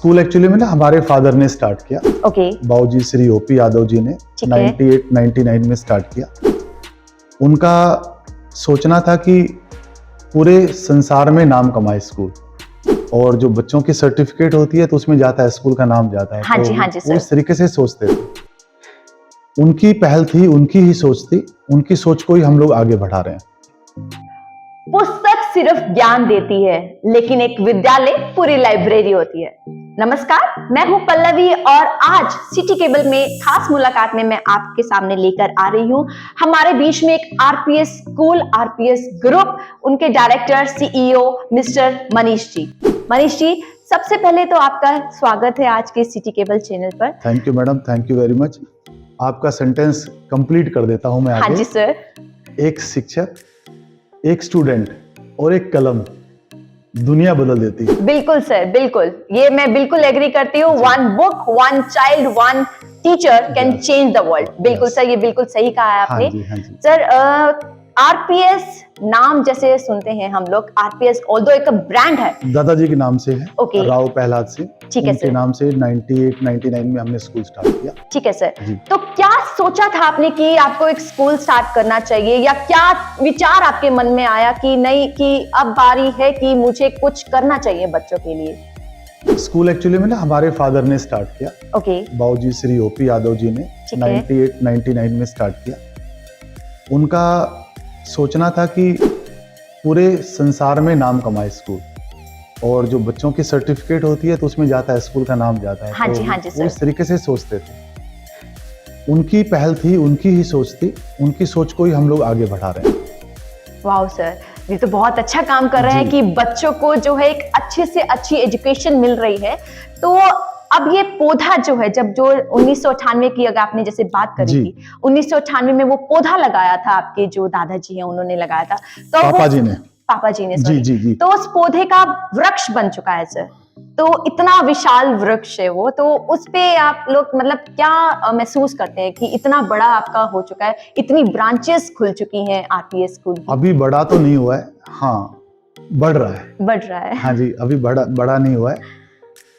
School actually में ना हमारे फादर ने स्टार्ट किया। ओके। बाबूजी श्री ओपी यादव जी ने ठीक है। 98-99 में स्टार्ट किया। उनका सोचना था कि पूरे संसार में नाम कमाए स्कूल, और जो बच्चों की सर्टिफिकेट होती है तो उसमें जाता है, स्कूल का नाम जाता है। हाँ जी, हाँ जी वो इस सर। तरीके से सोचते थे। उनकी पहल थी, उनकी ही सोच थी, उनकी सोच को ही हम लोग आगे बढ़ा रहे हैं। पुस्तक सिर्फ ज्ञान देती है, लेकिन एक विद्यालय पूरी लाइब्रेरी होती है। नमस्कार, मैं हूं पल्लवी और आज सिटी केबल में खास मुलाकात में मैं आपके सामने लेकर आ रही हूं हमारे बीच में एक आरपीएस स्कूल, आरपीएस ग्रुप, उनके director CEO mister Manish ji. Manish ji, सबसे पहले तो आपका स्वागत है आज के सिटी केबल चैनल पर। Thank you madam, thank you very much. आपका सेंटेंस कंप्लीट कर देता हूं मैं आगे। हाँ जी सर। एक शिक्षक, एक स्टूडेंट और एक कलम दुनिया बदल देती है। बिल्कुल सर, बिल्कुल, ये मैं बिल्कुल एग्री करती हूँ। One book, one child, one teacher can Yes. Change the world. बिल्कुल Yes. सर, ये बिल्कुल सही कहा है आपने। हाँ जी, हाँ जी। सर, आरपीएस नाम जैसे सुनते हैं हम लोग, आरपीएस ऑल्दो एक ब्रांड है। दादाजी के नाम से है। Okay. राव प्रहलाद सिंह। ठीक है उनके सर। नाम से 98-99 में हमने स्कूल स्टार्ट किया। ठीक है सर। जी। तो क्या सोचा था आपने कि आपको एक स्कूल स्टार्ट करना चाहिए, या क्या विचार आपके मन में आया कि नहीं, कि अब बारी है कि मुझे कुछ करना चाहिए बच्चों के लिए? स्कूल एक्चुअली में ना हमारे फादर ने स्टार्ट किया। ओके। बाबूजी श्री ओपी यादव जी ने ठीक है। 98-99 में स्टार्ट किया। उनका सोचना था कि पूरे संसार में नाम कमाए स्कूल, और जो बच्चों की सर्टिफिकेट होती है तो उसमें जाता है, स्कूल का नाम जाता है। हाँ जी, हाँ जी वो सर। इस तरीके से सोचते थे। उनकी पहल थी, उनकी ही सोच थी, उनकी सोच को ही हम लोग आगे बढ़ा रहे हैं। वाह सर, ये तो बहुत अच्छा काम कर रहे हैं कि बच्चों को जो है एक अच्छे से अच्छी एजुकेशन मिल रही है। तो अब ये पौधा जो है, जब जो 1998 की अगर आपने जैसे बात करी जी। थी, 1998 में वो पौधा लगाया था, आपके जो दादाजी हैं उन्होंने लगाया था, तो पापा जी ने। पापा जी ने, जी sorry। जी जी। तो उस पौधे का वृक्ष बन चुका है सर। तो इतना विशाल वृक्ष है वो, तो उस पे आप लोग मतलब क्या महसूस करते हैं कि इतना बड़ा आपका हो चुका है, इतनी ब्रांचेस खुल चुकी हैं आरपीएस स्कूल की? अभी बड़ा तो नहीं हुआ है, हाँ बढ़ रहा है। बढ़ रहा है। हाँ जी, अभी बड़ा नहीं हुआ है।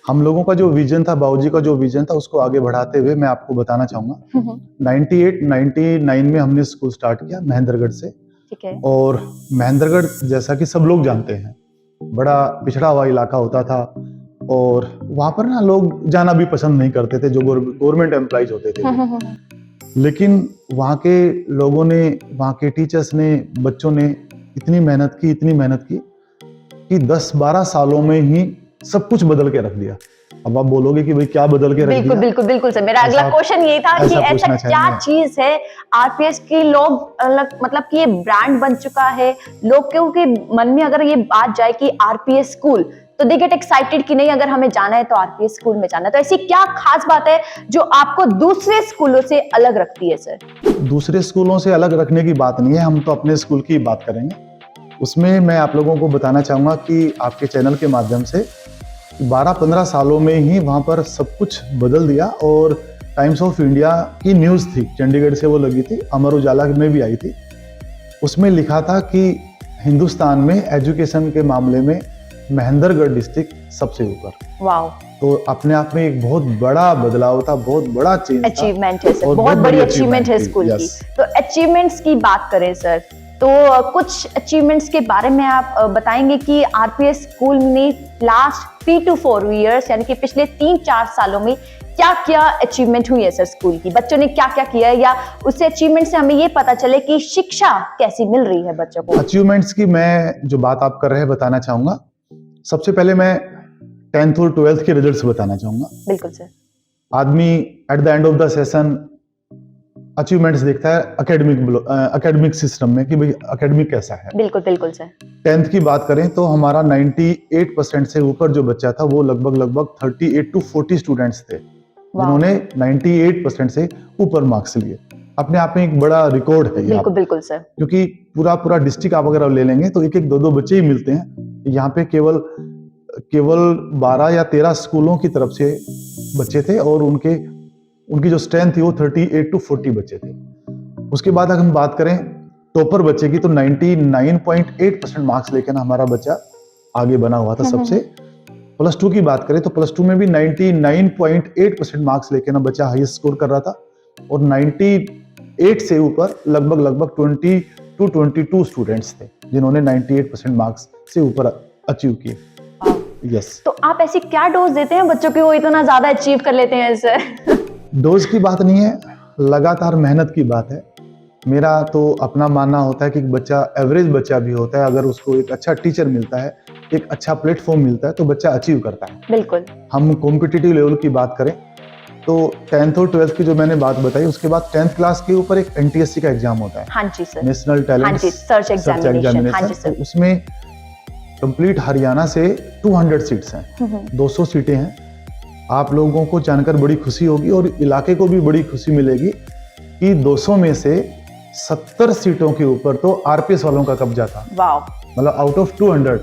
हम लोगों का जो विजन था, बाबूजी का जो विजन था, उसको आगे बढ़ाते हुए मैं आपको बताना चाहूंगा। 98-99 में हमने स्कूल स्टार्ट किया महेंद्रगढ़ से। ठीक है। और महेंद्रगढ़ जैसा कि सब लोग जानते हैं, बड़ा पिछड़ा हुआ इलाका होता था, और वहां पर ना लोग जाना भी पसंद नहीं करते थे, जो गवर्नमेंट एम्प्लॉइज होते थे। लेकिन वहाँ के लोगों ने, वहाँ के टीचर्स ने, बच्चों ने इतनी मेहनत की कि 10-12 सालों में ही सब कुछ बदल के रख दिया। अब आप बोलोगे कि भाई क्या बदल के रख दिया? बिल्कुल बिल्कुल बिल्कुल सर, मेरा अगला क्वेश्चन ये था कि ऐसा क्या चीज है आरपीएस की लोग मतलब कि ये ब्रांड बन चुका है, लोगों के मन में अगर ये बात जाए कि आरपीएस स्कूल, तो दे गेट एक्साइटेड कि नहीं, अगर हमें जाना है तो आरपीएस स्कूल में जाना है। तो ऐसी क्या खास बात है जो आपको दूसरे स्कूलों से अलग रखती है सर? दूसरे स्कूलों से अलग रखने की बात नहीं है, हम तो अपने स्कूल की बात करेंगे। उसमें मैं आप लोगों को बताना चाहूंगा कि आपके चैनल के माध्यम से 12-15 सालों में ही वहां पर सब कुछ बदल दिया। और टाइम्स ऑफ इंडिया की न्यूज़ थी, चंडीगढ़ से वो लगी थी, अमर उजाला में भी आई थी। उसमें लिखा था कि हिंदुस्तान में एजुकेशन के मामले में महेंद्रगढ़ डिस्ट्रिक्ट सबसे ऊपर। वाओ। तो अपने आप में एक बहुत बड़ा बदलाव था, बहुत बड़ा चेंज था। अचीवमेंट है सर, और बहुत बड़ी अचीवमेंट है थी। स्कूल की। Yes. तो अचीवमेंट्स की बात करें सर, तो कुछ अचीवमेंट्स के बारे में आप बताएंगे कि आरपीएस स्कूल ने लास्ट 3 to 4 इयर्स, यानी कि पिछले 3-4 सालों में क्या क्या अचीवमेंट हुई है सर स्कूल की, बच्चों ने क्या क्या किया है, या उससे अचीवमेंट से हमें ये पता चले कि शिक्षा कैसी मिल रही है बच्चों को? अचीवमेंट्स की मैं जो बात आप कर रहे हैं बताना चाहूंगा। सबसे पहले मैं 10th और 12th के रिजल्ट्स बताना चाहूंगा। बिल्कुल सर। आदमी at the end of the session achievements देखता है एकेडमिक सिस्टम में कि भाई एकेडमिक कैसा है। बिल्कुल बिल्कुल सर। 10th की बात करें तो हमारा 98% से ऊपर जो बच्चा था, वो लगभग 38 to 40 स्टूडेंट्स थे जिन्होंने 98% से ऊपर मार्क्स लिए। अपने आप में एक बड़ा रिकॉर्ड है। बिल्कुल बिल्कुल सर। क्योंकि पूरा डिस्ट्रिक्ट आप अगर ले लेंगे तो एक 2 बच्चे ही मिलते हैं। यहाँ पे केवल 12 या 13 स्कूलों की तरफ से बच्चे थे, और उनकी जो स्ट्रेंथ थी वो 38 to 40 बच्चे थे। उसके बाद अगर हम बात करें टॉपर बच्चे की, तो 99.8% मार्क्स लेकर ना हमारा बच्चा आगे बना हुआ था सबसे। +2 की बात करें तो +2 में भी 99.8% मार्क्स लेके ना बच्चा हाईएस्ट स्कोर कर रहा था, और 98 से ऊपर लगभग 20 to 22 स्टूडेंट्स थे जिन्होंने 98% मार्क्स से ऊपर अचीव किए। यस। तो आप ऐसी क्या डोज देते हैं बच्चों की वो इतना ज्यादा अचीव कर लेते हैं सर? डोज की बात नहीं है, लगातार मेहनत की बात है। मेरा तो अपना मानना होता है कि बच्चा एवरेज बच्चा भी होता है, अगर उसको एक अच्छा टीचर मिलता है, एक अच्छा प्लेटफॉर्म मिलता है, तो बच्चा अचीव करता है। बिल्कुल। हम कॉम्पिटिटिव लेवल की बात करें तो 10th और 12th की जो मैंने बात बताई, उसके बाद 10th क्लास के ऊपर एक NTSC का एग्जाम होता है। हाँ जी सर। नेशनल हाँ टैलेंट जी, सर्च एग्जामिनेशन। हाँ जी तो सर। उसमें कंप्लीट हरियाणा से 200 सीट्स हैं, 200 सीटें हैं। आप लोगों को जानकर बड़ी खुशी होगी और इलाके को भी बड़ी खुशी मिलेगी कि 200 में से 70 सीटों के ऊपर तो RPS वालों का कब्जा था। वाओ, मतलब आउट ऑफ 200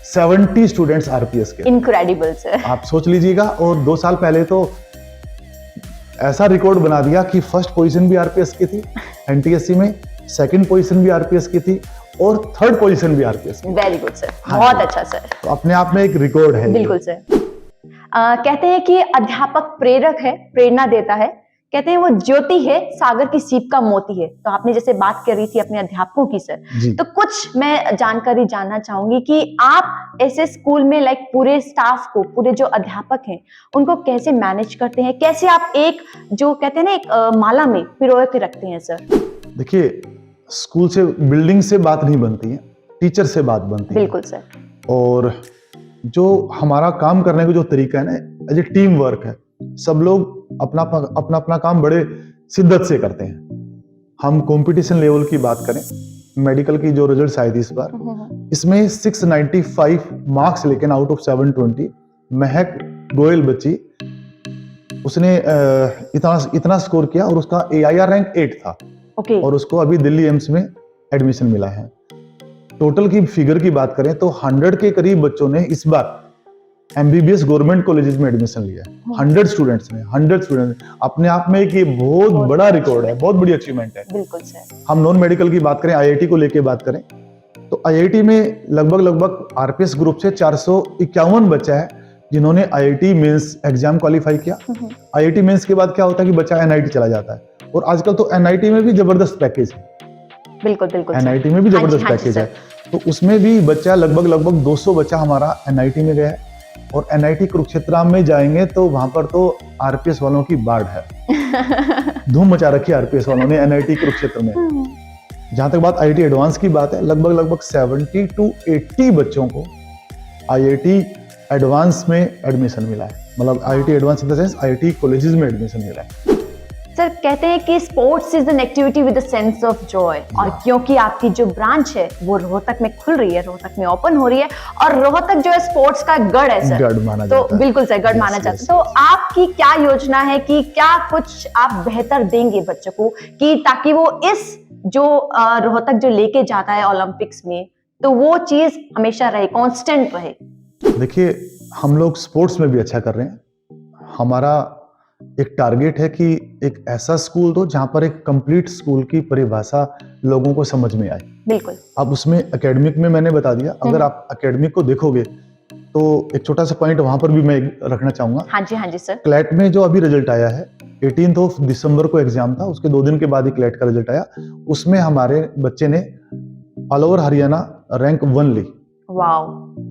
70 स्टूडेंट्स RPS के। Incredible sir. आप सोच लीजिएगा, और 2 साल पहले तो ऐसा रिकॉर्ड बना दिया कि फर्स्ट पोजीशन भी RPS की थी NTSC में, सेकंड पोजीशन भी RPS की थी, और थर्ड पोजीशन भी RPS की। वेरी गुड सर, हाँ बहुत जी। अच्छा सर। तो अपने आप में एक रिकॉर्ड है। बिल्कुल सर। कहते हैं कि अध्यापक प्रेरक है, प्रेरणा देता है। कहते हैं वो ज्योति है, सागर की सीप का मोती है। तो आपने जैसे बात कर रही थी अपने अध्यापकों की सर, जी। तो कुछ मैं जानकारी जानना चाहूंगी कि आप ऐसे स्कूल में लाइक पूरे स्टाफ को, पूरे जो अध्यापक हैं उनको कैसे मैनेज करते हैं, कैसे आप एक जो कहते हैं ना एक माला में पिरोए के रखते हैं सर? देखिए, स्कूल से, बिल्डिंग से बात नहीं बनती है, टीचर से बात बनती है। बिल्कुल सर। और जो हमारा काम करने का जो तरीका है ना, एज ए टीम वर्क है। सब लोग अपना काम बड़े शिद्दत से करते हैं। हम कंपटीशन लेवल की बात करें, मेडिकल की जो रिजल्ट्स आए थे इस बार, इसमें 695 मार्क्स, लेकिन आउट ऑफ 720, महक गोयल बच्ची, उसने इतना स्कोर किया, और उसका AIR रैंक 8 था। ओके। और उसको अभी दिल्ली एम्स में एडमिशन मिला है। टोटल की फिगर की बात करें तो 100 के करीब बच्चों ने इस बार MBBS गवर्नमेंट कॉलेजेस में एडमिशन लिया है। 100 स्टूडेंट्स ने, 100 स्टूडेंट, अपने आप में एक ये बहुत बड़ा रिकॉर्ड है, बहुत बड़ी अचीवमेंट है। बिल्कुल सर। हम नॉन मेडिकल की बात करें, IIT को लेके बात करें, तो IIT में लगभग RPS ग्रुप से 451 बच्चा है जिन्होंने IIT मेंस एग्जाम क्वालिफाई किया। IIT मेंस के बाद क्या होता है कि बच्चा NIT चला जाता है, और आजकल तो NIT में भी जबरदस्त पैकेज है। बिल्कुल बिल्कुल। NIT में भी जबरदस्त पैकेज है, तो उसमें भी बच्चा लगभग 200 बच्चा हमारा NIT में गया है। और NIT कुरुक्षेत्र में जाएंगे तो वहां पर तो RPS वालों की बाढ़ है। धूम मचा रखी है RPS वालों ने NIT कुरुक्षेत्र में। जहां तक बात IIT एडवांस की बात है, लगभग 70 to 80 बच्चों को IIT एडवांस में एडमिशन मिला है। मतलब IIT advance in the sense IIT colleges में एडमिशन मिला है। सर, कहते हैं कि sports is an activity with a sense of Joy, और क्योंकि आपकी जो ब्रांच है वो रोहतक में खुल रही है, रोहतक में ओपन हो रही है, और रोहतक जो है स्पोर्ट्स का गढ़ है सर, गढ़ माना जाता है। तो बिल्कुल सर, गढ़ माना जाता है। तो आपकी क्या योजना है कि क्या कुछ आप बेहतर देंगे बच्चों को, कि ताकि वो इस जो रोहतक जो लेके जाता है ओलंपिक्स में, तो वो चीज हमेशा रहे, कांस्टेंट रहे? देखिए, हम लोग स्पोर्ट्स में भी अच्छा कर रहे हैं। हमारा एक टारगेट है कि एक ऐसा स्कूल दो जहां पर एक कंप्लीट स्कूल की परिभाषा लोगों को समझ में आए। बिल्कुल। अब उसमें एकेडमिक में मैंने बता दिया, अगर आप एकेडमिक को देखोगे तो एक छोटा सा पॉइंट वहां पर भी मैं रखना चाहूंगा। हाँ जी सर। क्लैट में जो अभी रिजल्ट आया है, 18 दिसंबर को एग्जाम था, उसके 2 दिन के बाद ही क्लैट का रिजल्ट आया। उसमें हमारे बच्चे ने ऑल ओवर हरियाणा रैंक 1 ली। Wow.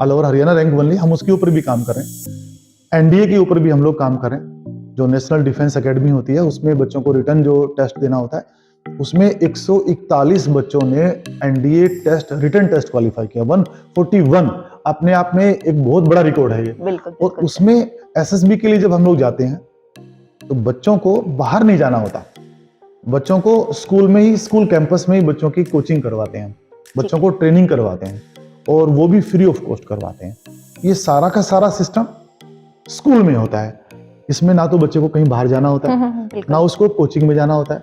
All over Haryana rank 1 ली। हम उसके ऊपर भी काम कर रहे हैं। NDA के ऊपर भी हम लोग काम कर रहे हैं। जो नेशनल डिफेंस एकेडमी होती है, उसमें बच्चों को रिटर्न जो टेस्ट देना होता है, उसमें 141 बच्चों ने NDA test, written test qualify किया। 141 अपने आप में एक बहुत बड़ा रिकॉर्ड है ये। बिल्कुल। और उसमें SSB के लिए जब हम लोग जाते हैं तो बच्चों को बाहर नहीं जाना होता, बच्चों को स्कूल में ही, स्कूल कैंपस में ही बच्चों की कोचिंग करवाते हैं, बच्चों को ट्रेनिंग करवाते हैं, और वो भी फ्री ऑफ कॉस्ट करवाते हैं। ये सारा का सारा सिस्टम स्कूल में होता है। इसमें ना तो बच्चे को कहीं बाहर जाना होता है, ना उसको कोचिंग में जाना होता है,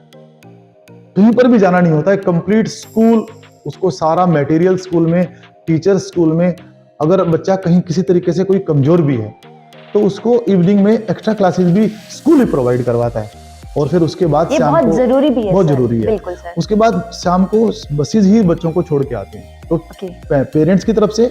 कहीं पर भी जाना नहीं होता है। कंप्लीट स्कूल, उसको सारा मटेरियल स्कूल में, टीचर स्कूल में। अगर बच्चा कहीं किसी तरीके से कोई कमजोर भी है तो उसको इवनिंग में एक्स्ट्रा क्लासेस भी स्कूल ही प्रोवाइड करवाता है। और फिर उसके बाद शाम को, बहुत जरूरी भी है, बहुत जरूरी है। बिल्कुल सर। उसके बाद शाम को बसेज ही बच्चों को छोड़ के आते हैं। तो पेरेंट्स की तरफ से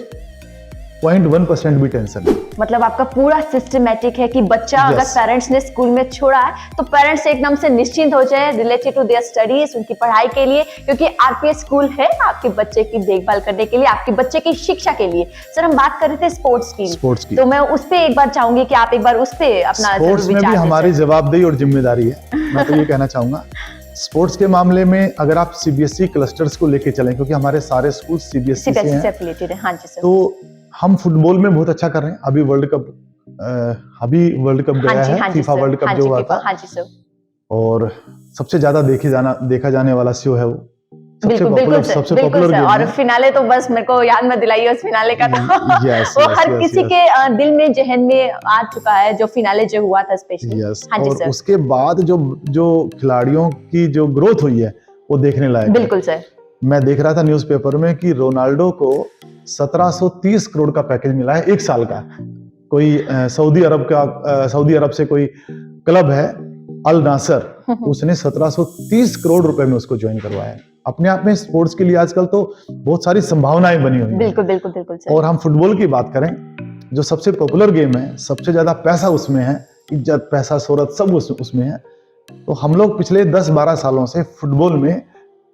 0.1% भी टेंशन नहीं। मतलब आपका पूरा सिस्टमेटिक है कि बच्चा अगर Yes. पेरेंट्स ने स्कूल में छोड़ा है तो पेरेंट्स एकदम से निश्चिंत हो जाए रिलेटेड टू देयर स्टडीज, उनकी पढ़ाई के लिए, क्योंकि आरपीएस स्कूल है आपके बच्चे की देखभाल करने के लिए, आपके बच्चे की शिक्षा के लिए। सर हम बात कर रहे थे स्पोर्ट्स की, तो मैं उस पे एक बार चाहूंगी कि आप एक बार उस पे अपना स्पोर्ट्स में भी हमारी जवाबदेही और जिम्मेदारी है। मैं तो ये कहना चाहूंगा स्पोर्ट्स के मामले में अगर आप सीबीएसई क्लस्टर्स को लेके चलें, क्योंकि हमारे सारे स्कूल सीबीएसई से हैं, एफिलिएटेड है। हाँ जी सर। तो हम फुटबॉल में बहुत अच्छा कर रहे हैं। अभी वर्ल्ड कप गया है, फीफा वर्ल्ड कप जो हुआ था, हाँ जी सर। और सबसे ज्यादा देखा जाने वाला शो है वो, बिल्कुल पॉपुलर गेम और है। फिनाले तो बस मेरे को याद मत दिलाइए उस फिनाले का, तो Yes, वो yes, हर yes, किसी yes. के दिल में जहन में आ चुका है, जो फिनाले जो हुआ था स्पेशली। यस, हाँ जी और सर। उसके बाद जो खिलाड़ियों की जो ग्रोथ हुई है वो देखने लायक है। बिल्कुल सर। मैं देख रहा था न्यूज़पेपर में कि रोनाल्डो को 1730 करोड़ का पैकेज मिला है 1 साल का। कोई सऊदी अरब से कोई क्लब है अल नासर, उसने 1730 करोड़ रुपए में उसको ज्वाइन करवाया है। अपने आप में स्पोर्ट्स के लिए आजकल तो बहुत सारी संभावनाएं बनी हुई हैं। बिल्कुल सर। और हम फुटबॉल की बात करें, जो सबसे पॉपुलर गेम है, सबसे ज्यादा पैसा उसमें है, इज्जत पैसा शोहरत सब उसमें है। तो हम लोग पिछले 10-12 सालों से फुटबॉल में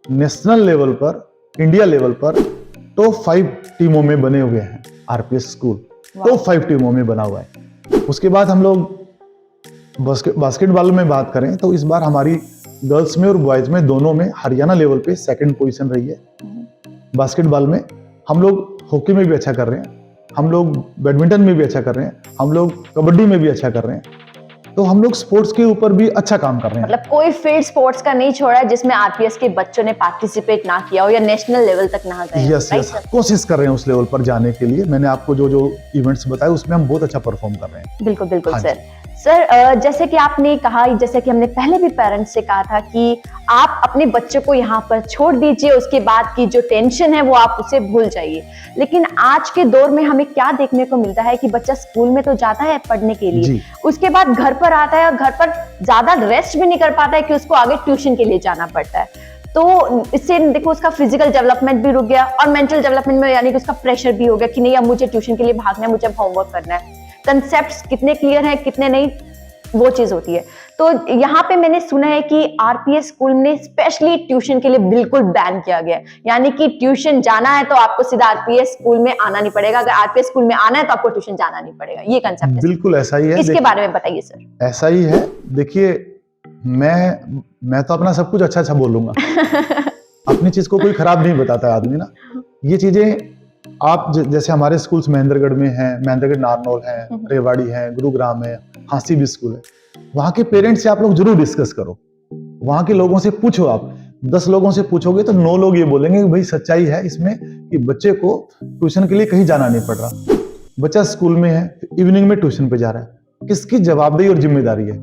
नेशनल लेवल पर, इंडिया लेवल पर टॉप 5 टीमों में बने हुए हैं। आरपीएस स्कूल टॉप 5 टीमों में बना हुआ है। उसके बाद हम लोग बास्केटबॉल में बात करें तो इस बार हमारी गर्ल्स में और बॉयज में दोनों में हरियाणा लेवल पे 2nd पोजीशन रही है। बास्केटबॉल में हम लोग हॉकी में भी अच्छा कर रहे हैं, हम लोग बैडमिंटन में भी अच्छा कर रहे हैं, हम लोग कबड्डी में भी अच्छा कर रहे हैं। तो हम लोग स्पोर्ट्स के ऊपर भी अच्छा काम कर रहे हैं। मतलब कोई फील्ड स्पोर्ट्स का नहीं छोड़ा है जिसमें आरपीएस के बच्चों ने पार्टिसिपेट ना किया हो या नेशनल लेवल तक ना गए। यस, कोशिश कर रहे हैं उस लेवल पर जाने के लिए। मैंने आपको जो इवेंट्स बताए उसमें हम बहुत अच्छा परफॉर्म कर रहे हैं। बिल्कुल हाँ सर, जैसे कि आपने कहा, जैसे कि हमने पहले भी पेरेंट्स से कहा था कि आप अपने बच्चों को यहाँ पर छोड़ दीजिए, उसके बाद की जो टेंशन है वो आप उसे भूल जाइए। लेकिन आज के दौर में हमें क्या देखने को मिलता है कि बच्चा स्कूल में तो जाता है पढ़ने के लिए, उसके बाद घर पर आता है और घर पर ज्यादा रेस्ट भी नहीं कर पाता है कि उसको आगे ट्यूशन के लिए जाना पड़ता है। तो इससे देखो उसका फिजिकल डेवलपमेंट भी रुक गया और मेंटल डेवलपमेंट में यानी कि उसका प्रेशर भी हो गया कि नहीं अब मुझे ट्यूशन के लिए भागना है, मुझे होमवर्क करना है। कंसेप्ट्स कितने क्लियर हैं कितने नहीं, वो चीज होती है। तो यहाँ पे मैंने सुना है कि आरपीएस स्कूल में स्पेशली ट्यूशन के लिए बिल्कुल बैन किया गया है, यानी कि ट्यूशन जाना है तो आपको सीधा आरपीएस स्कूल में आना नहीं पड़ेगा, अगर आरपीएस स्कूल में आना है तो आपको ट्यूशन जाना नहीं पड़ेगा। ये कंसेप्ट बिल्कुल ऐसा ही है। इसके बारे में बताइए सर। ऐसा ही है। देखिए मैं तो अपना सब कुछ अच्छा बोलूंगा। अपनी चीज को कोई खराब नहीं बताता है आदमी ना। ये चीजें आप जैसे हमारे स्कूल्स महेंद्रगढ़ में हैं, महेंद्रगढ़ नारनौल है, रेवाड़ी है, गुरुग्राम है, हांसी भी स्कूल है। वहां के पेरेंट्स से आप लोग जरूर डिस्कस करो, वहां के लोगों से पूछो। आप 10 लोगों से पूछोगे तो 9 लोग ये बोलेंगे कि भाई सच्चाई है इसमें कि बच्चे को ट्यूशन के लिए कहीं जाना नहीं पड़ रहा। बच्चा स्कूल में है, इवनिंग में ट्यूशन पे जा रहा है। किसकी जवाबदेही और जिम्मेदारी है?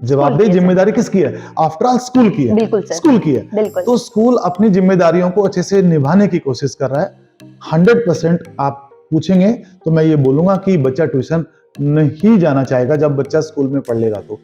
जवाबदेही जिम्मेदारी किसकी है? आफ्टर ऑल स्कूल की है। बिल्कुल सर, स्कूल की है। तो स्कूल अपनी जिम्मेदारियों को अच्छे से निभाने की कोशिश कर रहा है। 100% आप पूछेंगे तो मैं ये बोलूंगा कि बच्चा ट्यूशन नहीं जाना चाहेगा। जब बच्चा स्कूल में पढ़ लेगा तो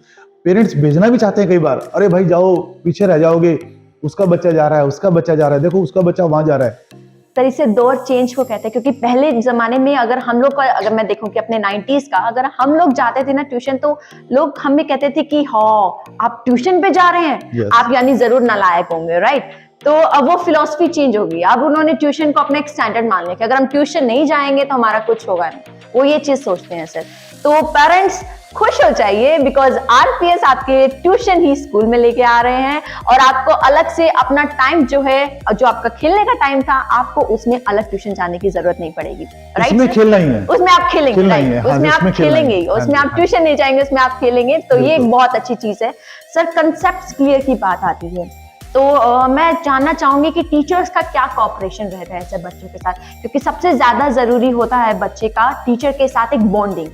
पेरेंट्स भेजना भी चाहते हैं कई बार, अरे भाई जाओ, पीछे रह जाओगे, उसका बच्चा जा रहा है, उसका बच्चा जा रहा है, देखो उसका बच्चा वहां जा रहा है। सर इसे दौर चेंज को कहते हैं, क्योंकि पहले जमाने में अगर हम लोग का, अगर मैं देखूं कि अपने 90s का, अगर हम लोग जाते थे ना ट्यूशन तो लोग हमें कहते थे कि हाँ आप ट्यूशन पे जा रहे हैं, आप यानी जरूर नालायक होंगे, राइट। तो अब वो फिलॉसफी चेंज हो गई। अब उन्होंने ट्यूशन को अपना एक स्टैंडर्ड मान लिया कि अगर हम ट्यूशन नहीं जाएंगे तो हमारा कुछ होगा नहीं, वो ये चीज सोचते हैं सर। तो पेरेंट्स खुश हो जाइए बिकॉज आरपीएस आपके ट्यूशन ही स्कूल में लेके आ रहे हैं और आपको अलग से अपना टाइम जो है, जो आपका खेलने का टाइम था, आपको उसमें अलग ट्यूशन जाने की जरूरत नहीं पड़ेगी, राइट। उसमें खेलना ही है, उसमें आप खेलेंगे, उसमें आप खेलेंगे, उसमें आप ट्यूशन नहीं जाएंगे, उसमें आप खेलेंगे। तो ये एक बहुत अच्छी चीज है सर। कंसेप्ट क्लियर की बात आती है तो मैं जानना चाहूंगी कि टीचर्स का क्या कॉपरेशन रहता है ऐसे बच्चों के साथ, क्योंकि सबसे ज्यादा जरूरी होता है बच्चे का टीचर के साथ एक बॉन्डिंग।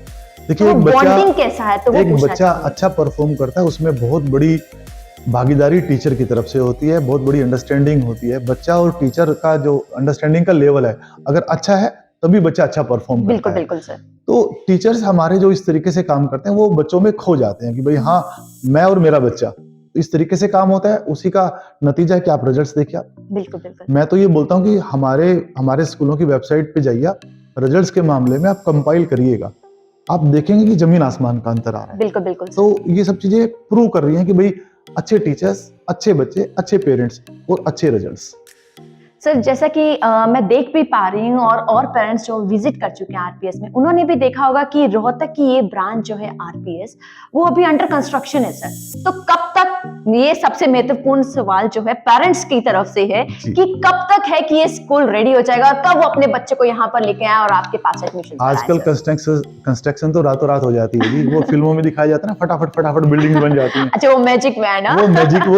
देखिए बॉन्डिंग कैसा है, तो एक बच्चा अच्छा परफॉर्म करता है, उसमें बहुत बड़ी भागीदारी टीचर की तरफ से होती है, बहुत बड़ी अंडरस्टैंडिंग होती है। बच्चा और टीचर का जो अंडरस्टैंडिंग का लेवल है अगर अच्छा है तभी बच्चा अच्छा परफॉर्म करता है। बिल्कुल सर। तो टीचर्स हमारे जो इस तरीके से काम करते हैं वो बच्चों में खो जाते हैं कि भाई हाँ मैं और मेरा बच्चा, इस तरीके से काम होता है। उसी का नतीजा है कि आप रिजल्ट्स देखिए। बिल्कुल। मैं तो ये बोलता हूँ कि हमारे स्कूलों की वेबसाइट पे जाइए, रिजल्ट्स के मामले में आप कंपाइल करिएगा, आप देखेंगे कि जमीन आसमान का अंतर आ रहा है। बिल्कुल बिल्कुल तो ये सब चीजें प्रूव कर रही हैं कि भाई अच्छे टीचर्स, अच्छे बच्चे, अच्छे पेरेंट्स और अच्छे रिजल्ट्स। सर, जैसा कि मैं देख भी पा रही हूँ और पेरेंट्स जो विजिट कर चुके हैं आरपीएस में, उन्होंने भी देखा होगा कि रोहतक की ये ब्रांच जो है आरपीएस, वो अभी अंडर कंस्ट्रक्शन है सर। तो कब तक, ये सबसे महत्वपूर्ण सवाल जो है पेरेंट्स की तरफ से है जी। कि कब तक है कि ये स्कूल रेडी हो जाएगा और कब वो अपने बच्चे को यहाँ पर लेके आए और आपके पास एडमिशन आजकल कंस्ट्रक्शन तो रातों रात हो जाती है जी। वो फिल्मों में दिखाया जाता है ना, फटाफट फटाफट बिल्डिंग बन जाती है। अच्छा, वो मैजिक में है ना? वो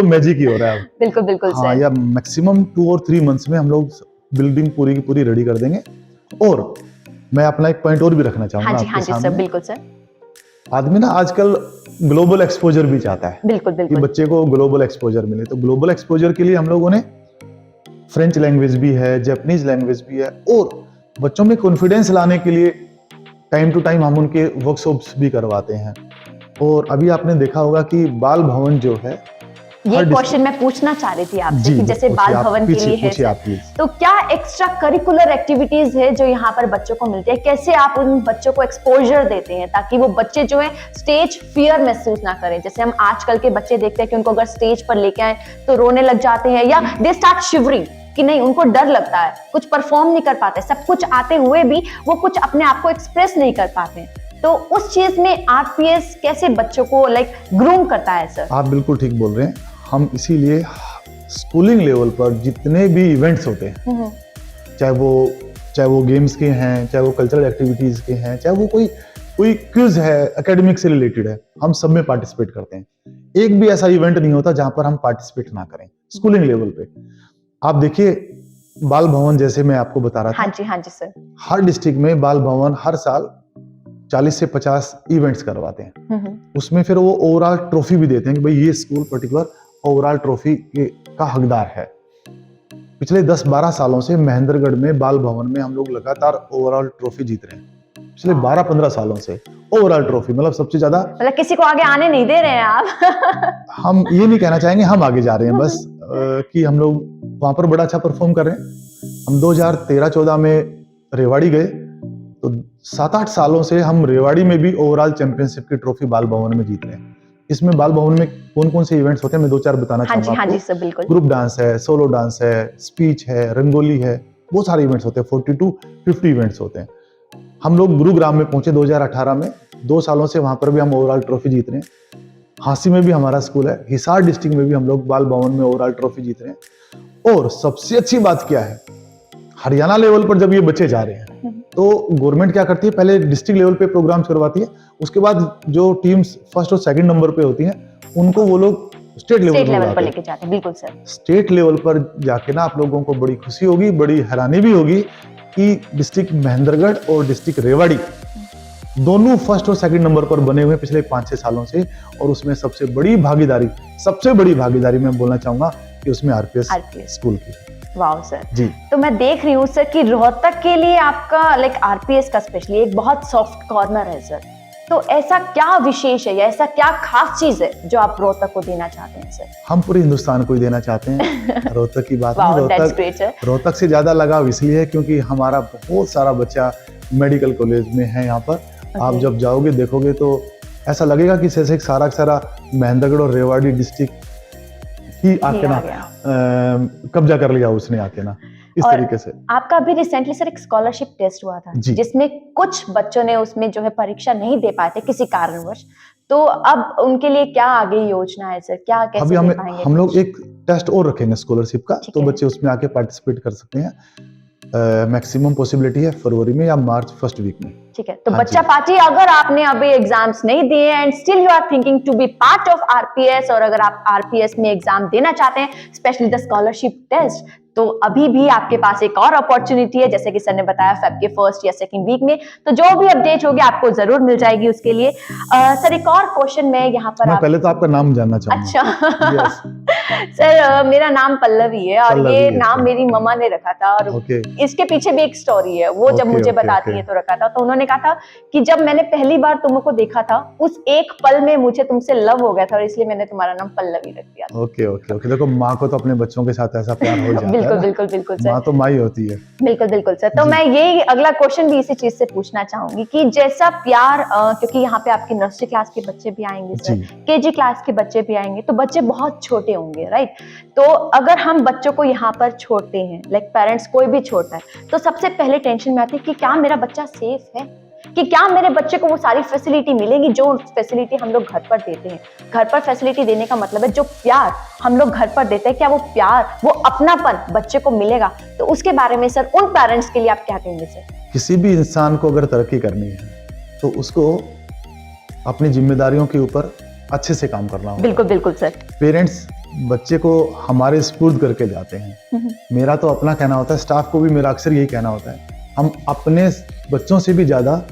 मैजिक ही हो रहा है अब। बिल्कुल बिल्कुल हाँ, सर। या मैक्सिमम 2 और 3 मंथ्स में हम लोग बिल्डिंग पूरी की पूरी रेडी कर देंगे। और मैं अपना एक पॉइंट और भी रखना चाहूंगा हाँ आपके जी सर, सामने। बिल्कुल सर। आदमी ना आजकल ग्लोबल एक्सपोजर भी चाहता है बिल्कुल कि बिल्कुल। बच्चे को ग्लोबल एक्सपोजर मिले। तो ग्लोबल एक्सपोजर के लिए हम लोगों ने फ्रेंच लैंग्वेज भी है, जापानीज लैंग्वेज भी है, और बच्चों में कॉन्फिडेंस लाने के लिए टाइम टू टाइम हम उनके वर्कशॉप्स भी करवाते हैं। और अभी आपने देखा होगा कि बाल भवन जो है, ये क्वेश्चन मैं पूछना चाह रही थी आपसे जी, कि जैसे पूछिए, बाल आप भवन के पूछिए, लिए है पूछिए सर, आप प्लीज। तो क्या एक्स्ट्रा करिकुलर एक्टिविटीज है जो यहाँ पर बच्चों को मिलती है? कैसे आप उन बच्चों को एक्सपोजर देते हैं ताकि वो बच्चे जो है स्टेज फियर महसूस ना करें? जैसे हम आजकल के बच्चे देखते हैं कि उनको अगर स्टेज पर लेके आए तो रोने लग जाते हैं, या दे स्टार्ट शिवरिंग, कि नहीं, उनको डर लगता है, कुछ परफॉर्म नहीं कर पाते, सब कुछ आते हुए भी वो कुछ अपने आप को एक्सप्रेस नहीं कर पाते। तो उस चीज में आरपीएस कैसे बच्चों को ग्रूम करता है सर? आप बिल्कुल ठीक बोल रहे हैं। हम इसीलिए स्कूलिंग लेवल पर जितने भी इवेंट्स होते हैं, चाहे वो गेम्स के हैं, चाहे वो कल्चरल एक्टिविटीज के हैं, चाहे वो कोई क्विज है एकेडमिक से रिलेटेड है, हम सब में पार्टिसिपेट करते हैं। एक भी ऐसा इवेंट नहीं होता जहां पर हम पार्टिसिपेट ना करें स्कूलिंग लेवल पे। आप देखिए, बाल भवन जैसे मैं आपको बता रहा था, हाँ जी सर। हर डिस्ट्रिक्ट में बाल भवन हर साल 40 से 50 इवेंट्स करवाते हैं। उसमें फिर वो ओवरऑल ट्रॉफी भी देते हैं कि भाई ये स्कूल पर्टिकुलर ओवरऑल ट्रॉफी का हकदार है। पिछले 10-12 सालों से महेंद्रगढ़ में बाल भवन में हम लोग लगातार ओवरऑल ट्रॉफी जीत रहे हैं। पिछले 12-15 सालों से ओवरऑल ट्रॉफी, मतलब सबसे ज्यादा। मतलब किसी को आगे आने नहीं दे रहे हैं आप? हम ये नहीं कहना चाहेंगे हम आगे जा रहे हैं, बस कि हम लोग वहां पर बड़ा अच्छा परफॉर्म कर रहे हैं। हम 2013-14 में रेवाड़ी गए, तो 7-8 सालों से हम रेवाड़ी में भी ओवरऑल चैंपियनशिप की ट्रॉफी बाल भवन में जीत रहे हैं। इसमें बाल भवन में कौन कौन से इवेंट्स होते हैं मैं 2-4 बताना चाहूंगा। हाँ जी सर, बिल्कुल। ग्रुप डांस है, सोलो डांस है, स्पीच है, रंगोली है, बहुत सारे इवेंट्स होते हैं। 42-50 इवेंट्स होते हैं। हम लोग गुरुग्राम में पहुंचे 2018 में। 2 सालों से वहां पर भी हम ओवरऑल ट्रॉफी जीत रहे हैं। हांसी में भी हमारा स्कूल है, हिसार डिस्ट्रिक्ट में भी हम लोग बाल भवन में ओवरऑल ट्रॉफी जीत रहे हैं। और सबसे अच्छी बात क्या है, हरियाणा लेवल पर जब ये बच्चे जा रहे हैं तो गवर्नमेंट क्या करती है, पहले डिस्ट्रिक्ट लेवल पे प्रोग्राम्स करवाती है, उसके बाद जो टीम्स फर्स्ट और सेकंड नंबर पे होती हैं उनको वो लोग स्टेट लेवल पर लेके जाते हैं। बिल्कुल सर। स्टेट लेवल पर जाके ना आप लोगों को बड़ी खुशी होगी, बड़ी हैरानी भी होगी कि डिस्ट्रिक्ट महेंद्रगढ़ और डिस्ट्रिक्ट रेवाड़ी दोनों फर्स्ट और सेकंड नंबर पर बने हुए पिछले 5-6 सालों से। और उसमें सबसे बड़ी भागीदारी मैं बोलना चाहूंगा कि उसमें आरपीएस स्कूल की। वाह सर जी। तो मैं देख रही हूँ सर कि रोहतक के लिए आपका आरपीएस का स्पेशली एक बहुत सॉफ्ट कॉर्नर है सर। तो ऐसा क्या विशेष है या ऐसा क्या खास चीज है जो आप रोहतक को देना चाहते हैं सर? हम पूरे हिंदुस्तान को ही देना चाहते हैं। रोहतक की बात नहीं, रोहतक से ज्यादा लगाव इसलिए है क्योंकि हमारा बहुत सारा बच्चा मेडिकल कॉलेज में है यहाँ पर। आप जब जाओगे देखोगे तो ऐसा लगेगा कि जैसे सारा महेंद्रगढ़ और रेवाड़ी डिस्ट्रिक्ट ही आके ना कब्जा कर लिया उसने आके ना, इस तरीके से। आपका अभी रिसेंटली सर एक स्कॉलरशिप टेस्ट हुआ था जिसमें कुछ बच्चों ने उसमें जो है परीक्षा नहीं दे पाए थे किसी कारणवश, तो अब उनके लिए क्या आगे योजना है सर? क्या कैसे अभी हम लोग एक टेस्ट और रखेंगे स्कॉलरशिप का, तो बच्चे उसमें आके पार्टिसिपेट कर सकते हैं। मैक्सिमम पॉसिबिलिटी है फरवरी में या मार्च फर्स्ट वीक में। ठीक है, तो बच्चा पार्टी, अगर आपने अभी एग्जाम्स नहीं दिए and still you are thinking to be part of RPS, और अगर आप आरपीएस में एग्जाम देना चाहते हैं स्पेशली द स्कॉलरशिप टेस्ट, तो अभी भी आपके पास एक और अपॉर्चुनिटी है, जैसे कि सर ने बताया फेब के फर्स्ट या सेकंड वीक में। तो जो भी अपडेट होगी आपको जरूर मिल जाएगी उसके लिए। सर एक और क्वेश्चन मैं यहाँ पर पहले तो आपका नाम जानना चाहूंगा। अच्छा सर मेरा नाम पल्लवी है और ये नाम मेरी मम्मा ने रखा था, और इसके पीछे भी एक स्टोरी है, वो जब मुझे बताती है तो रखा था। तो उन्होंने कहा था कि जब मैंने पहली बार तुमको देखा था उस एक पल में मुझे तुमसे लव हो गया था और इसलिए मैंने तुम्हारा नाम पल्लवी रख दिया। ओके देखो, माँ को तो अपने बच्चों के साथ ऐसा प्यार हो जाता है। है बिल्कुल ना। बिल्कुल बिल्कुल सर। माँ तो माँ ही होती है। बिल्कुल बिल्कुल सर। तो जी। मैं ये अगला क्वेश्चन भी इसी चीज से पूछना चाहूंगी कि जैसा प्यार क्योंकि यहाँ पे आपके नर्सरी क्लास के बच्चे भी आएंगे सर, जी। केजी क्लास के बच्चे भी आएंगे, तो बच्चे बहुत छोटे होंगे, राइट? तो अगर हम बच्चों को यहाँ पर छोड़ते हैं, लाइक पेरेंट्स कोई भी छोड़ता है, तो सबसे पहले टेंशन में आती है कि क्या मेरा बच्चा सेफ है, कि क्या मेरे बच्चे को वो सारी फैसिलिटी मिलेगी जो फैसिलिटी हम लोग घर पर देते हैं। घर पर फैसिलिटी देने का मतलब है जो प्यार हम लोग घर पर देते हैं, क्या वो प्यार, वो अपनापन बच्चे को मिलेगा? तो उसके बारे में सर उन पेरेंट्स के लिए आप क्या कहेंगे सर? किसी भी इंसान को अगर तरक्की करनी है तो उसको अपनी जिम्मेदारियों के ऊपर अच्छे से काम करना होगा। बिल्कुल बिल्कुल सर। पेरेंट्स बच्चे को हमारे स्पुर्द करके जाते हैं। मेरा तो अपना कहना होता है, स्टाफ को भी मेरा अक्सर यही कहना होता है, हम अपने बच्चों से भी ज्यादा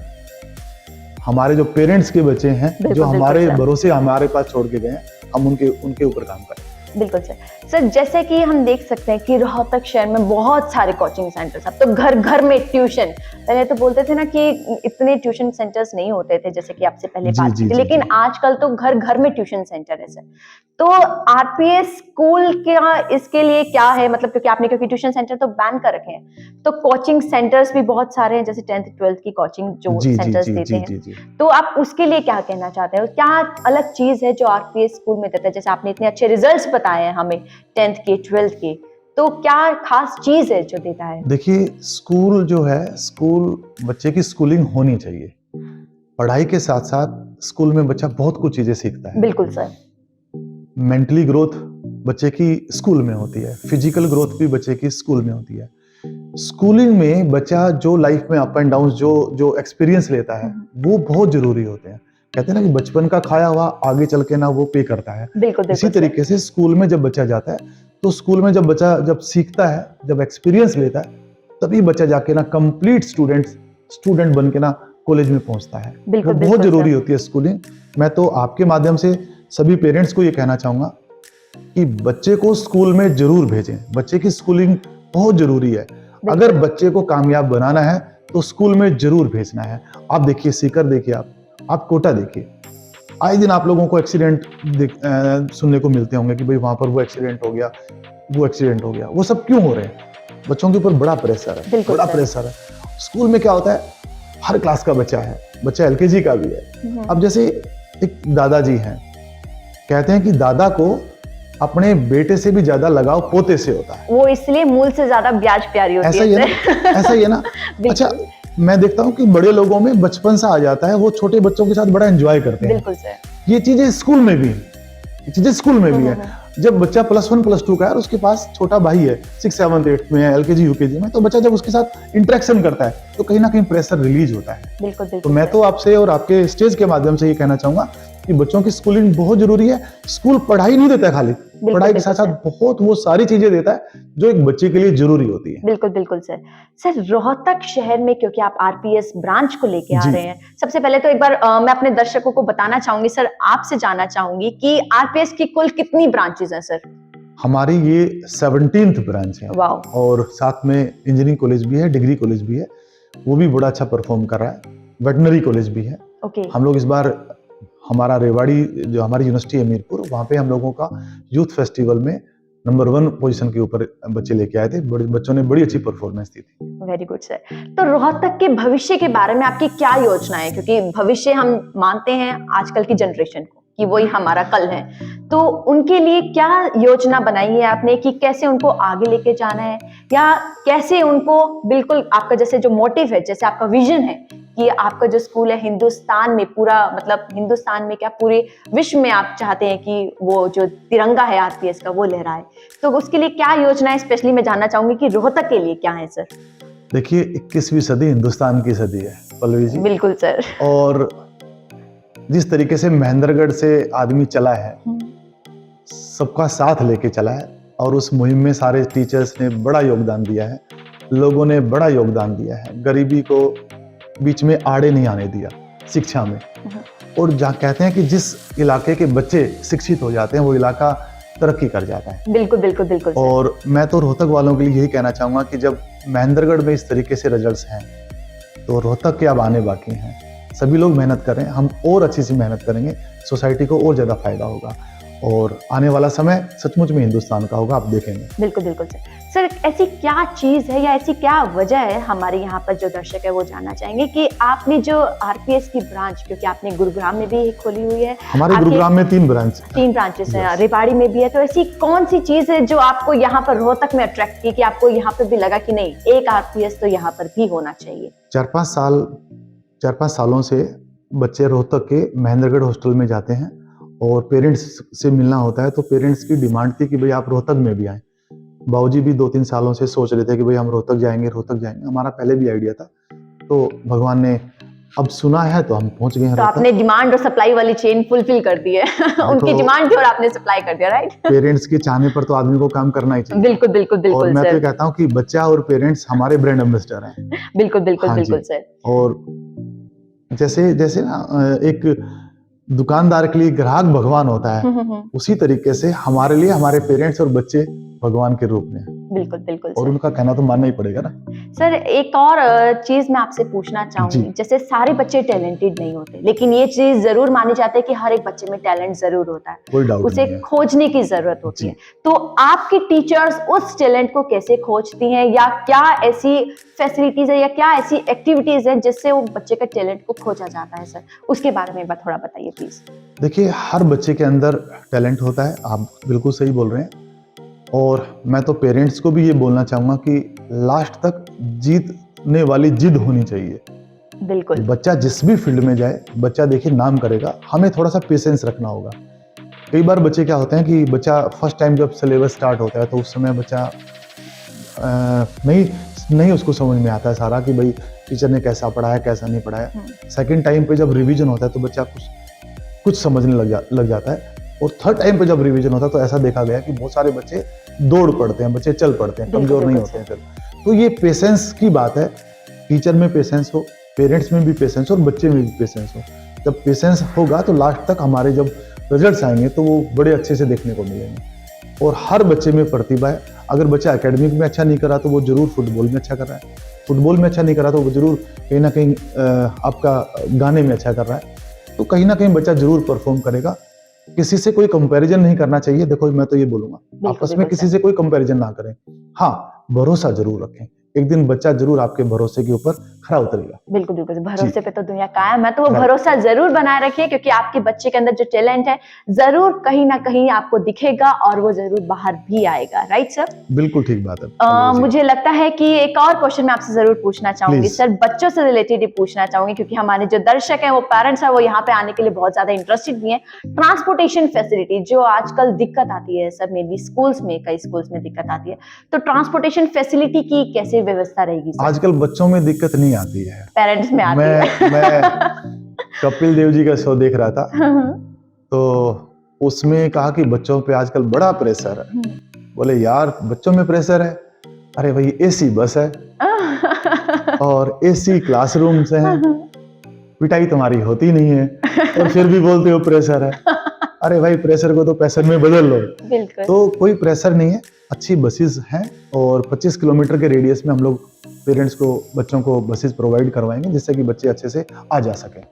हमारे जो पेरेंट्स के बच्चे हैं, जो हमारे भरोसे हमारे पास छोड़ के गए हैं, हम उनके ऊपर काम करें। बिल्कुल सर। सर जैसे कि हम देख सकते हैं कि रोहतक शहर में बहुत सारे कोचिंग सेंटर्स, अब तो घर घर में ट्यूशन, पहले तो बोलते थे ना कि इतने ट्यूशन सेंटर्स नहीं होते थे, जैसे कि आपसे पहले बात की थी, लेकिन आजकल तो घर घर में ट्यूशन सेंटर है सर। तो आरपीएस स्कूल का इसके लिए क्या है, मतलब क्योंकि ट्यूशन सेंटर तो बैन कर रखे हैं, तो कोचिंग सेंटर्स भी बहुत सारे हैं, जैसे 10th 12th की कोचिंग जो सेंटर्स देते हैं, तो आप उसके लिए क्या कहना चाहते हैं? क्या अलग चीज है जो आरपीएस स्कूल में देता है? जैसे आपने इतने अच्छे रिजल्ट्स बताए हैं हमें 10th के 12th के, तो क्या खास चीज है जो देता है? देखिए, स्कूल जो है, स्कूल बच्चे की स्कूलिंग होनी चाहिए। पढ़ाई के साथ साथ स्कूल में बच्चा बहुत कुछ चीजें सीखता है। बिल्कुल सर। मेंटली ग्रोथ बच्चे की स्कूल में होती है, फिजिकल ग्रोथ भी बच्चे की स्कूल में होती है। स्कूलिंग में बच्चा जो लाइफ में अप एंड डाउन जो एक्सपीरियंस लेता है, वो बहुत जरूरी होते हैं। कहते हैं ना कि बचपन का खाया हुआ आगे चल के ना वो पे करता है। बिल्कुल इसी तरीके से स्कूल में जब बच्चा जाता है, तो स्कूल में जब बच्चा जब सीखता है, जब एक्सपीरियंस लेता है, तभी बच्चा जाके ना कंप्लीट स्टूडेंट बन के ना कॉलेज में पहुंचता है। वो बहुत जरूरी होती है स्कूलिंग। मैं तो आपके माध्यम से सभी पेरेंट्स को ये कहना चाहूंगा कि बच्चे को स्कूल में जरूर भेजें। बच्चे की स्कूलिंग बहुत जरूरी है। अगर बच्चे को कामयाब बनाना है तो स्कूल में जरूर भेजना है। आप देखिए सीकर, देखिए आप कोटा देखिए, आए दिन आप लोगों को एक्सीडेंट सुनने को मिलते होंगे कि भाई वहां पर वो एक्सीडेंट हो गया, वो एक्सीडेंट हो गया। वो सब क्यों हो रहे हैं? बच्चों के ऊपर बड़ा प्रेशर है, बड़ा प्रेशर है। स्कूल में क्या होता है, हर क्लास का बच्चा है, बच्चा एलकेजी का भी है। अब जैसे एक दादाजी हैं, कहते हैं कि दादा को अपने बेटे से भी ज्यादा लगाव पोते से होता है। वो इसलिए मूल से ज्यादा ब्याज प्यारी होती है। ऐसा ही है ना। अच्छा, मैं देखता हूँ कि बड़े लोगों में बचपन सा आ जाता है, वो छोटे बच्चों के साथ बड़ा एंजॉय करते हैं। बिल्कुल सर। ये चीजें स्कूल में भी है। जब बच्चा +1 +2 का है और उसके पास छोटा भाई है, 6th 7th 8th में है, एलकेजी यूकेजी में, तो बच्चा जब उसके साथ इंटरेक्शन करता है तो कहीं ना कहीं प्रेशर रिलीज होता है। बिल्कुल। तो मैं तो आपसे और आपके स्टेज के माध्यम से ये कहना चाहूंगा कि बच्चों की स्कूलिंग बहुत जरूरी है। स्कूल पढ़ाई नहीं देता है खाली, पढ़ाई के साथ साथ बहुत वो सारी चीजें देता है जो एक बच्चे के लिए जरूरी होती है। बिल्कुल सर। सर रोहतक शहर में क्योंकि आप आरपीएस ब्रांच को लेके आ रहे हैं, सबसे पहले तो एक बार मैं अपने दर्शकों को बताना चाहूंगी सर, आपसे जानना चाहूंगी कि आरपीएस की कुल कितनी ब्रांचेस हैं सर? हमारी ये 17th ब्रांच है। और साथ में इंजीनियरिंग कॉलेज भी है, डिग्री कॉलेज भी है, वो भी बड़ा अच्छा परफॉर्म कर रहा है। वेटनरी कॉलेज भी है। हम लोग इस बार हमारा रेवाड़ी जो हमारी यूनिवर्सिटी है मीरपुर, वहाँ पे हम लोगों का यूथ फेस्टिवल में नंबर 1 पोजीशन के ऊपर बच्चे लेके आए थे। बच्चों ने बड़ी अच्छी परफॉर्मेंस दी थी। Very good sir. तो रोहतक के भविष्य के बारे में आपकी क्या योजना है? क्योंकि भविष्य हम मानते हैं आजकल की जनरेशन को कि वही हमारा कल है, तो उनके लिए क्या योजना बनाई है आपने कि कैसे उनको आगे लेके जाना है, या कैसे उनको बिल्कुल आपका जैसे जो मोटिव है, जैसे आपका विजन है कि आपका जो स्कूल है हिंदुस्तान में पूरा, मतलब हिंदुस्तान में क्या पूरे विश्व में आप चाहते हैं कि वो जो तिरंगा है आरपीएस का वो लहराए, तो उसके लिए क्या योजना है? स्पेशली मैं जानना चाहूंगी कि रोहतक के लिए क्या है सर? देखिए, 21वीं सदी हिंदुस्तान की सदी है पल्लवी जी। बिल्कुल सर। और जिस तरीके से महेंद्रगढ़ से आदमी चला है, सबका साथ लेके चला है, और उस मुहिम में सारे टीचर्स ने बड़ा योगदान दिया है, लोगों ने बड़ा योगदान दिया है, गरीबी को बीच में आड़े नहीं आने दिया शिक्षा में। और जहाँ कहते हैं कि जिस इलाके के बच्चे शिक्षित हो जाते हैं वो इलाका तरक्की कर जाता है। बिल्कुल। और मैं तो रोहतक वालों के लिए यही कहना चाहूंगा कि जब महेंद्रगढ़ में इस तरीके से रिजल्ट्स हैं, तो रोहतक के अब आने बाकी हैं। सभी लोग मेहनत करें, हम और अच्छी सी मेहनत करेंगे, सोसाइटी को और ज्यादा फायदा होगा। और आने वाला समय सचमुच में हिंदुस्तान का होगा, आप देखेंगे। बिल्कुल बिल्कुल सर। सर ऐसी क्या चीज है या ऐसी क्या वजह है, हमारे यहाँ पर जो दर्शक है वो जानना चाहेंगे कि आपने जो आरपीएस की ब्रांच, क्योंकि आपने गुरुग्राम में भी एक खोली हुई है, हमारे आपके गुरुग्राम में 3 ब्रांच, 3 ब्रांचेस हैं, Yes. रेवाड़ी में भी है, तो ऐसी कौन सी चीज है जो आपको यहाँ पर रोहतक में अट्रैक्ट की कि आपको यहाँ पर भी लगा कि नहीं, एक आरपीएस तो यहाँ पर भी होना चाहिए? 4-5 सालों से बच्चे रोहतक के महेंद्रगढ़ हॉस्टल में जाते हैं और पेरेंट्स से मिलना होता है, तो पेरेंट्स की डिमांड थी कि भाई आप रोहतक में भी आएं। बाबूजी भी 2-3 सालों से सोच रहे थे कि भाई हम रोहतक जाएंगे, रोहतक जाएंगे। हमारा पहले भी आइडिया था, तो भगवान ने अब सुना है तो हम पहुंच गए हैं तो रोहतक। आपने डिमांड और सप्लाई वाली चेन फुलफिल कर दी है। उनकी तो डिमांड थी और आपने सप्लाई कर दिया, राइट? पेरेंट्स के चाहने पर तो आदमी को काम करना ही चाहिए। बिल्कुल बिल्कुल और बिल्कुल मैं तो ये सर। कहता हूँ कि बच्चा और पेरेंट्स हमारे ब्रांड एम्बेसडर हैं। बिल्कुल बिल्कुल हाँ बिल्कुल जी। सर। और जैसे जैसे ना एक दुकानदार के लिए ग्राहक भगवान होता है, उसी तरीके से हमारे लिए हमारे पेरेंट्स और बच्चे भगवान के रूप में हैं। बिल्कुल बिल्कुल और सर। उनका कहना तो मानना ही पड़ेगा ना। सर एक और चीज मैं आपसे पूछना चाहूंगी, जी। जैसे सारे बच्चे टैलेंटेड नहीं होते, लेकिन ये चीज जरूर मानी जाती है कि हर एक बच्चे में टैलेंट जरूर होता है, कोई डाउट उसे नहीं है। खोजने की जरूरत होती जी। है। तो आपकी टीचर्स उस टैलेंट को कैसे खोजती हैं, या क्या ऐसी फैसिलिटीज है या क्या ऐसी एक्टिविटीज है जिससे वो बच्चे का टैलेंट को खोजा जाता है सर, उसके बारे में थोड़ा बताइए प्लीज। देखिए, हर बच्चे के अंदर टैलेंट होता है, आप बिल्कुल सही बोल रहे हैं। और मैं तो पेरेंट्स को भी ये बोलना चाहूँगा कि लास्ट तक जीतने वाली जिद होनी चाहिए। बिल्कुल बच्चा जिस भी फील्ड में जाए, बच्चा देखिए नाम करेगा, हमें थोड़ा सा पेशेंस रखना होगा। कई बार बच्चे क्या होते हैं कि बच्चा फर्स्ट टाइम जब सिलेबस स्टार्ट होता है तो उस समय बच्चा नहीं उसको समझ में आता है सारा कि भाई टीचर ने कैसा पढ़ाया कैसा नहीं पढ़ाया। सेकंड टाइम पे जब रिवीजन होता है तो बच्चा कुछ समझने लग जाता है। और थर्ड टाइम पे जब रिवीजन होता है तो ऐसा देखा गया कि बहुत सारे बच्चे दौड़ पड़ते हैं, बच्चे चल पड़ते हैं, कमजोर नहीं होते हैं फिर। तो ये पेशेंस की बात है, टीचर में पेशेंस हो, पेरेंट्स में भी पेशेंस हो और बच्चे में भी पेशेंस हो। जब पेशेंस होगा तो लास्ट तक हमारे जब रिजल्ट्स आएंगे तो वो बड़े अच्छे से देखने को मिलेंगे। और हर बच्चे में प्रतिभा है। अगर बच्चा एकेडमिक में अच्छा नहीं करा तो वो जरूर फुटबॉल में अच्छा कर रहा है, फुटबॉल में अच्छा नहीं करा तो वो जरूर कहीं ना कहीं आपका गाने में अच्छा कर रहा है। तो कहीं ना कहीं बच्चा जरूर परफॉर्म करेगा। किसी से कोई कंपैरिजन नहीं करना चाहिए। देखो, मैं तो ये बोलूंगा, आपस में किसी से कोई कंपैरिजन ना करें। हाँ, भरोसा जरूर रखें, एक दिन बच्चा जरूर आपके भरोसे के ऊपर खरा उतरेगा। बिल्कुल बिल्कुल, भरोसे पे तो दुनिया कायम है, तो वो भरोसा जरूर बनाए रखिए, क्योंकि आपके बच्चे के अंदर जो टैलेंट है जरूर कहीं ना कहीं आपको दिखेगा और वो जरूर बाहर भी आएगा, राइट सर? बिल्कुल ठीक बात है। मुझे लगता है कि एक और क्वेश्चन मैं आपसे जरूर पूछना चाहूंगी Please. सर, बच्चों से रिलेटेड ही पूछना चाहूंगी, क्योंकि हमारे जो दर्शक हैं वो पेरेंट्स हैं, वो यहाँ पे आने के लिए बहुत ज्यादा इंटरेस्टेड भी हैं। ट्रांसपोर्टेशन फैसिलिटी जो आजकल दिक्कत आती है सर, मेनली स्कूल्स में, कई स्कूल्स में दिक्कत आती है, तो ट्रांसपोर्टेशन फैसिलिटी की कैसे व्यवस्था रहेगी सर? आजकल बच्चों में दिक्कत नहीं आती है, पेरेंट्स में आती है। मैं कपिल देव जी का शो देख रहा था, तो उसमें कहा कि बच्चों पे आजकल बड़ा प्रेशर है। बोले यार, बच्चों में प्रेशर है? अरे भाई, एसी बस है और एसी क्लासरूम्स हैं, पिटाई तुम्हारी होती नहीं है और फिर भी बोलते हो प्रेशर है। अरे भाई, प्रेशर को तो पैसे में बदल लो। बिल्कुल। तो कोई प्रेशर नहीं है, अच्छी बसेस हैं और 25 किलोमीटर के रेडियस में हम लोग पेरेंट्स को, बच्चों को बसेस प्रोवाइड करवाएंगे जिससे कि बच्चे अच्छे से आ जा सकें।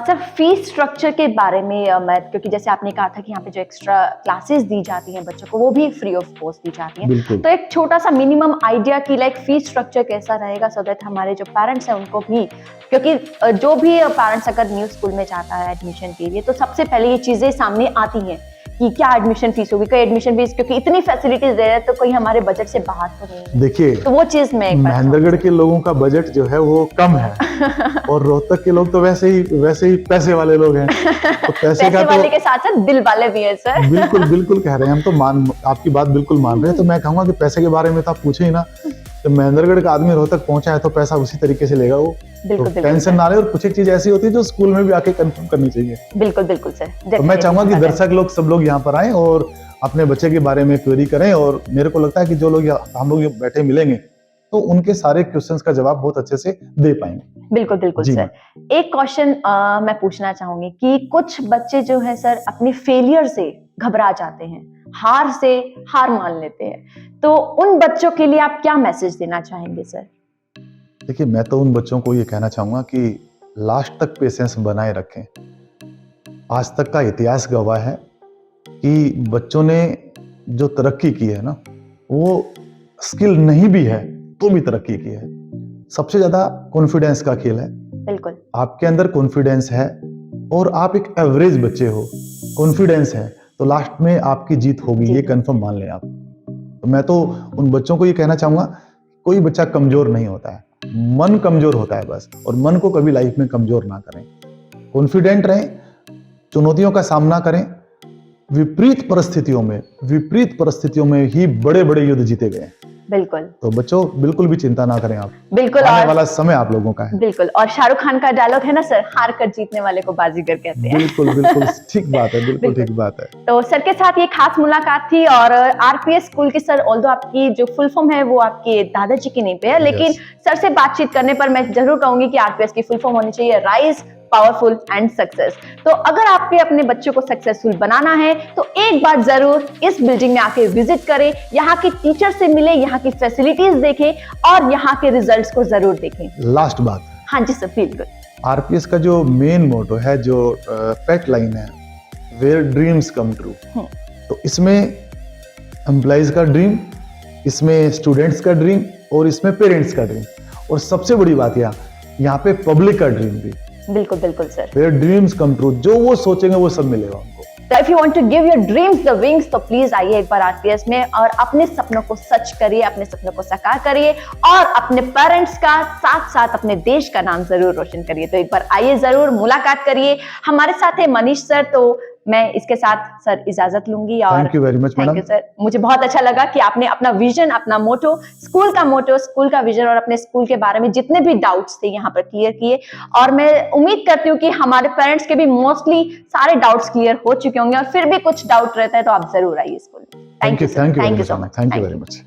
सर फीस स्ट्रक्चर के बारे में मैं, क्योंकि जैसे आपने कहा था कि यहाँ पे जो एक्स्ट्रा क्लासेस दी जाती हैं बच्चों को वो भी फ्री ऑफ कॉस्ट दी जाती हैं, तो एक छोटा सा मिनिमम आइडिया की लाइक फीस स्ट्रक्चर कैसा रहेगा, सो दैट हमारे जो पेरेंट्स हैं उनको भी, क्योंकि जो भी पेरेंट्स अगर न्यू स्कूल में जाता है एडमिशन के लिए तो सबसे पहले ये चीजें सामने आती हैं कि क्या एडमिशन फीस होगी, कई एडमिशन फीस, क्योंकि इतनी फैसिलिटीज दे रहे हैं तो कहीं हमारे बजट से बाहर तो नहीं। देखिए, तो वो चीज में महेंद्रगढ़ के लोगों का बजट जो है वो कम है और रोहतक के लोग तो वैसे ही पैसे वाले लोग हैं। तो पैसे का वाले के साथ साथ दिल वाले भी हैं सर। बिल्कुल बिल्कुल कह रहे हैं हम, तो आपकी बात बिल्कुल मान रहे हैं। तो मैं कहूंगा कि पैसे के बारे में तो आप पूछे ही ना, तो महेंद्रगढ़ का आदमी रोहतक पहुंचा है तो पैसा उसी तरीके से लेगा वो। तो टेंशन ना ले। और कुछ एक चीज ऐसी होती है जो स्कूल में भी आके कंफर्म करनी चाहिए। बिल्कुल बिल्कुल सर। तो मैं चाहूंगा कि दर्शक लोग, सब लोग यहाँ पर आए और अपने बच्चे के बारे में क्वेरी करें। और मेरे को लगता है कि जो लोग हम लोग बैठे मिलेंगे तो उनके सारे क्वेश्चंस का जवाब बहुत अच्छे से दे पाएंगे। बिल्कुल बिल्कुल सर। एक क्वेश्चन मैं पूछना चाहूंगी कि कुछ बच्चे जो है सर अपने फेलियर से घबरा जाते हैं, हार से हार मान लेते हैं, तो उन बच्चों के लिए आप क्या मैसेज देना चाहेंगे सर? देखिए, मैं तो उन बच्चों को ये कहना चाहूंगा कि लास्ट तक पेशेंस बनाए रखें। आज तक का इतिहास गवाह है कि बच्चों ने जो तरक्की की है ना, वो स्किल नहीं भी है तो भी तरक्की की है। सबसे ज्यादा कॉन्फिडेंस का खेल है। बिल्कुल। आपके अंदर कॉन्फिडेंस है और आप एक एवरेज बच्चे हो, कॉन्फिडेंस है, तो लास्ट में आपकी जीत होगी, जी। ये कंफर्म मान लें आप। तो मैं तो उन बच्चों को ये कहना चाहूंगा, कोई बच्चा कमजोर नहीं होता है, मन कमजोर होता है बस, और मन को कभी लाइफ में कमजोर ना करें। कॉन्फिडेंट रहें, चुनौतियों का सामना करें। विपरीत परिस्थितियों में ही बड़े बड़े युद्ध जीते गए। बिल्कुल। तो बच्चों, बिल्कुल भी चिंता ना करें आप, बिल्कुल। आने और वाला समय आप लोगों का है। बिल्कुल, और शाहरुख खान का डायलॉग है ना सर, हार कर जीतने वाले को बाजीगर कहते हैं। बिल्कुल बिल्कुल ठीक बात है, बिल्कुल ठीक बात है। तो सर के साथ ये खास मुलाकात थी, और आरपीएस स्कूल की सर, ऑल्दो आपकी जो फुल फॉर्म है वो आपके दादाजी की नेम पे है, लेकिन सर से बातचीत करने पर मैं जरूर कहूंगी कि आरपीएस की फुल फॉर्म होनी चाहिए राइज, पावरफुल एंड सक्सेस। तो अगर आपके अपने बच्चों को सक्सेसफुल बनाना है तो एक बार जरूर इस बिल्डिंग में आके विजिट करें, यहाँ के टीचर से मिले, यहाँ की फैसिलिटीज देखें और यहाँ के रिजल्ट्स को जरूर देखें। लास्ट बात, हाँ जी सर, बिल्कुल। आरपीएस का जो मेन मोटो है, जो पेट लाइन है, वेयर ड्रीम्स कम ट्रू, तो इसमें एम्प्लॉइज का ड्रीम, इसमें स्टूडेंट्स का ड्रीम और इसमें पेरेंट्स का ड्रीम, और सबसे बड़ी बात यहाँ पे पब्लिक का ड्रीम भी। बिल्कुल बिल्कुल sir. Where dreams come true, जो वो सोचेंगे वो सब मिलेगा उनको। So if you want to give your dreams the wings, तो प्लीज आइए एक बार आरपीएस में और अपने सपनों को सच करिए, अपने सपनों को साकार करिए और अपने पेरेंट्स का साथ साथ अपने देश का नाम जरूर रोशन करिए। तो एक बार आइए, जरूर मुलाकात करिए। हमारे साथ है मनीष सर, तो मैं इसके साथ सर इजाजत लूंगी। और thank you very much madam. Thank you sir, मुझे बहुत अच्छा लगा कि आपने अपना विजन, अपना मोटो, स्कूल का विजन और अपने स्कूल के बारे में जितने भी डाउट्स थे यहाँ पर क्लियर किए। और मैं उम्मीद करती हूँ कि हमारे पेरेंट्स के भी मोस्टली सारे डाउट्स क्लियर हो चुके होंगे, और फिर भी कुछ डाउट रहता है तो आप जरूर आइए स्कूल में। Thank you so much. Very much.